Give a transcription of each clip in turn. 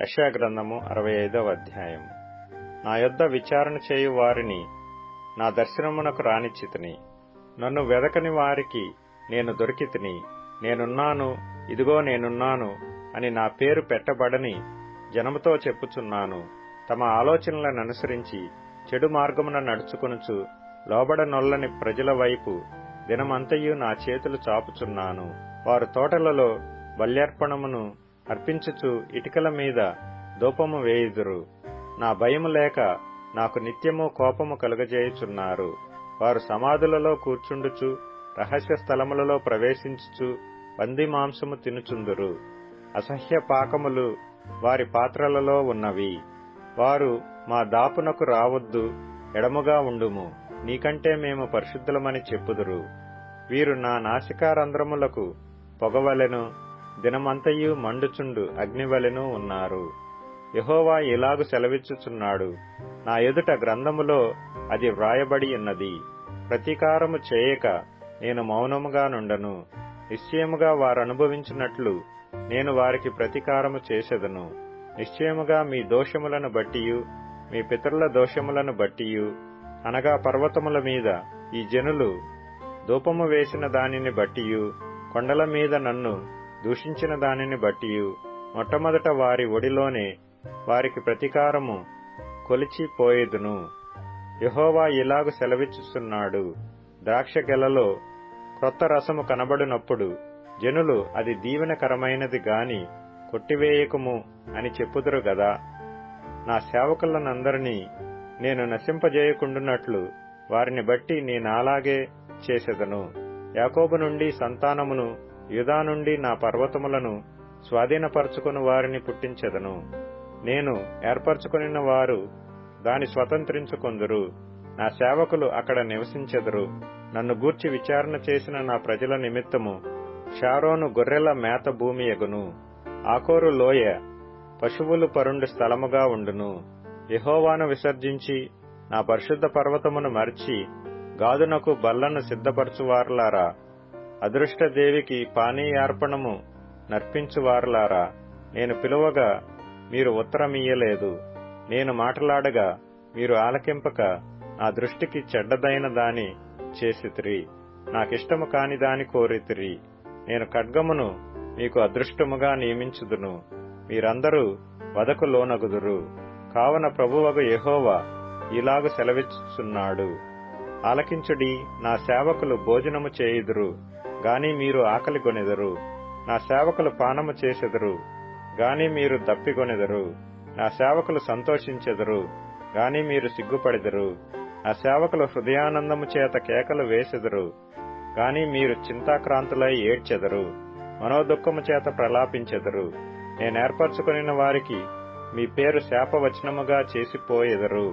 యెషయా గ్రంథము 65వ అధ్యాయం. నా యొద్ద విచారణ చేయు వారిని నా దర్శనమునకు రానిచ్చితిని. నన్ను వెదకని వారికి నేను దొరికితిని. నేనున్నాను, ఇదిగో నేనున్నాను అని నా పేరు పెట్టబడని జనముతో చెప్పుచున్నాను. తమ ఆలోచనలను అనుసరించి చెడు మార్గమున నడుచుకొనుచు లోబడనొల్లని ప్రజల వైపు దినమంతయు నా చేతులు చాపుచున్నాను. వారు తోటలలో బల్యర్పణమును అర్పించుచు ఇటికల మీద ధూపము వేయుదురు. నా భయము లేక నాకు నిత్యము కోపము కలుగజేయుచున్నారు. వారు సమాధులలో కూర్చుండుచు రహస్య స్థలములలో ప్రవేశించుచు పంది మాంసము తినుచుందురు. అసహ్య పాకములు వారి పాత్రలలో ఉన్నవి. వారు మా దాపునకు రావద్దు, ఎడముగా ఉండుము, నీకంటే మేము పరిశుద్ధులమని చెప్పుదురు. వీరు నా నాసికారంధ్రములకు పొగవలెను, దినమంతయు మండుచుండు అగ్నివలెను ఉన్నారు. యెహోవా ఇలాగు సెలవిచ్చుచున్నాడు, నా ఎదుట గ్రంథములో అది వ్రాయబడి ఉన్నది. ప్రతీకారము చేయక నేను మౌనముగా నుండను. నిశ్చయముగా వారనుభవించినట్లు నేను వారికి ప్రతీకారము చేసెదను. నిశ్చయముగా మీ దోషములను బట్టియు మీ పితరుల దోషములను బట్టియు, అనగా పర్వతముల మీద ఈ జనులు ధూపము వేసిన దానిని బట్టియు, కొండల మీద నన్ను దూషించిన దానిని బట్టియు, మొట్టమొదట వారి ఒడిలోనే వారికి ప్రతీకారము కొలిచిపోయేదును. యెహోవా ఇలాగు సెలవిచ్చుచున్నాడు, ద్రాక్ష గెలలో క్రొత్త రసము కనబడినప్పుడు జనులు అది దీవెనకరమైనది గాని కొట్టివేయకము అని చెప్పుదురు గదా. నా సేవకులనందరినీ నేను నశింపజేయకుండునట్లు వారిని బట్టి నేనాలాగే చేసెదను. యాకోబు నుండి సంతానమును, యూదా నుండి నా పర్వతములను స్వాధీనపరచుకుని వారిని పుట్టించెదను. నేను ఏర్పరచుకొనిన వారు దాని స్వతంత్రించుకొందురు. నా సేవకులు అక్కడ నివసించెదరు. నన్ను గూర్చి విచారణ చేసిన నా ప్రజల నిమిత్తము షారోను గొర్రెల మేత భూమి ఎగును. ఆకోరు లోయ పశువులు పరుండు స్థలముగా ఉండును. యెహోవాను విసర్జించి నా పరిశుద్ధ పర్వతమును మరచి గాదునకు బల్లను సిద్ధపరచువారులారా, అదృష్టదేవికి పానీయార్పణము నర్పించువారులారా, నేను పిలువగా మీరు ఉత్తరమియ్యలేదు. నేను మాటలాడగా మీరు ఆలకింపక నా దృష్టికి చెడ్డదైన దాని చేసితిరి. నాకిష్టము కాని దాని కోరితిరి. నేను ఖడ్గమును మీకు అదృష్టముగా నియమించుదును. మీరందరూ వధకు లోనగుదురు. కావున ప్రభువగు యెహోవా ఇలాగు సెలవిచ్చుచున్నాడు, ఆలకించుడి. నా సేవకులు భోజనము చేయుదురు గాని మీరు ఆకలిగొనెదరు. నా సేవకులు పానము చేసెదరు గాని మీరు దప్పిగొనెదరు. నా సేవకులు సంతోషించెదరు గాని మీరు సిగ్గుపడెదరు. నా సేవకులు హృదయానందము చేత కేకలు వేసెదరు గాని మీరు చింతాక్రాంతులై ఏడ్చెదరు, మనోదుఃఖము చేత ప్రలాపించెదరు. నేనేర్పరచుకొనిన వారికి మీ పేరు శాపవచనముగా చేసిపోయెదరు.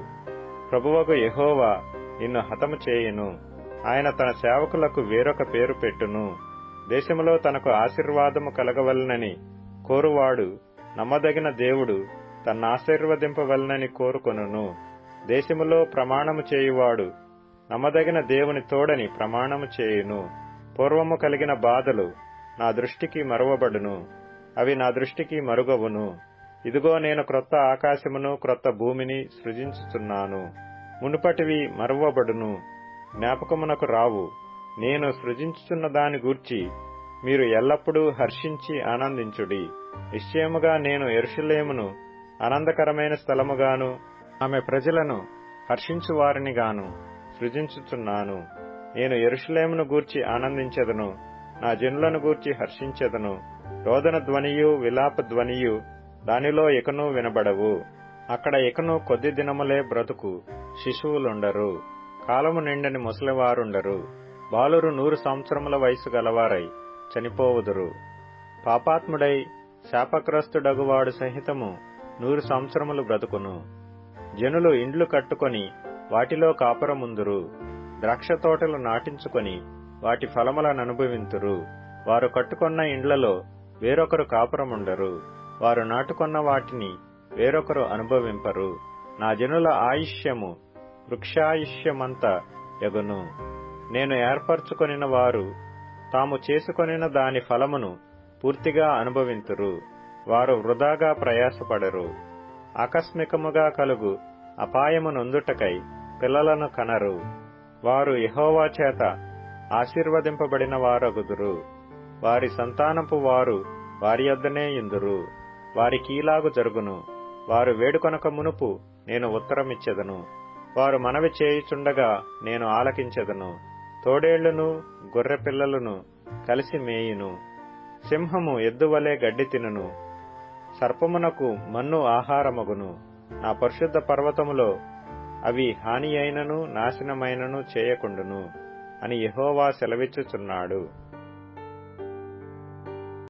ప్రభువగు యెహోవా నిన్ను హతము చేయును. ఆయన తన సేవకులకు వేరొక పేరు పెట్టును. దేశములో తనకు ఆశీర్వాదము కలగవలనని కోరువాడు నమ్మదగిన దేవుడు తన్నాశీర్వదింపవలనని కోరుకొనును. దేశములో ప్రమాణము చేయువాడు నమ్మదగిన దేవుని తోడని ప్రమాణము చేయును. పూర్వము కలిగిన బాధలు నా దృష్టికి మరువబడును, అవి నా దృష్టికి మరుగవును. ఇదిగో నేను క్రొత్త ఆకాశమును క్రొత్త భూమిని సృజించుచున్నాను. మునుపటివి మరువబడును, జ్ఞాపకమునకు రావు. నేను సృజించుచున్న దాని గూర్చి మీరు ఎల్లప్పుడూ హర్షించి ఆనందించుడి. నిశ్చయముగా నేను యెరూషలేమును ఆనందకరమైన స్థలముగాను ఆమె ప్రజలను హర్షించువారినిగాను సృజించుచున్నాను. నేను యెరూషలేమును గూర్చి ఆనందించెదను, నా జనులను గూర్చి హర్షించెదను. రోదన ధ్వనియు విలాప ధ్వనియు దానిలో ఇకను వినబడవు. అక్కడ ఇకను కొద్ది దినములే బ్రతుకు శిశువులుండరు, కాలము నిండని ముసలివారుండరు. బాలురు 100 సంవత్సరముల వయసు గలవారై చనిపోవుదురు. పాపాత్ముడై శాపగ్రస్తుడగువాడు సహితము 100 సంవత్సరములు బ్రతుకును. జనులు ఇండ్లు కట్టుకొని వాటిలో కాపురముందురు, ద్రాక్ష తోటలు నాటించుకొని వాటి ఫలములననుభవింతురు. వారు కట్టుకొన్న ఇండ్లలో వేరొకరు కాపురముండరు, వారు నాటుకొన్న వాటిని వేరొకరు అనుభవింపరు. నా జనుల ఆయుష్యము వృక్షాయుష్యమంత యగును. నేను ఏర్పరచుకొనిన వారు తాము చేసుకొనిన దాని ఫలమును పూర్తిగా అనుభవింతురు. వారు వృధాగా ప్రయాసపడరు. ఆకస్మికముగా కలుగు అపాయము నొందుటకై పిల్లలను కనరు. వారు యెహోవా చేత ఆశీర్వదింపబడిన వారగుదురు. వారి సంతానపు వారు వారి యొద్దనే యుందురు. వారికీలాగు జరుగును. వారు వేడుకొనక మునుపు నేను ఉత్తరమిచ్చెదను. వారు మనవి చేయుచుండగా నేను ఆలకించెదను. తోడేళ్లును గొర్రె పిల్లలను కలిసి మేయును. సింహము ఎద్దువలే గడ్డి తినును. సర్పమునకు మన్ను ఆహారమగును. నా పరిశుద్ధ పర్వతములో అవి హాని అయినను నాశనమైనను చేయకుండును అని యెహోవా సెలవిచ్చుచున్నాడు.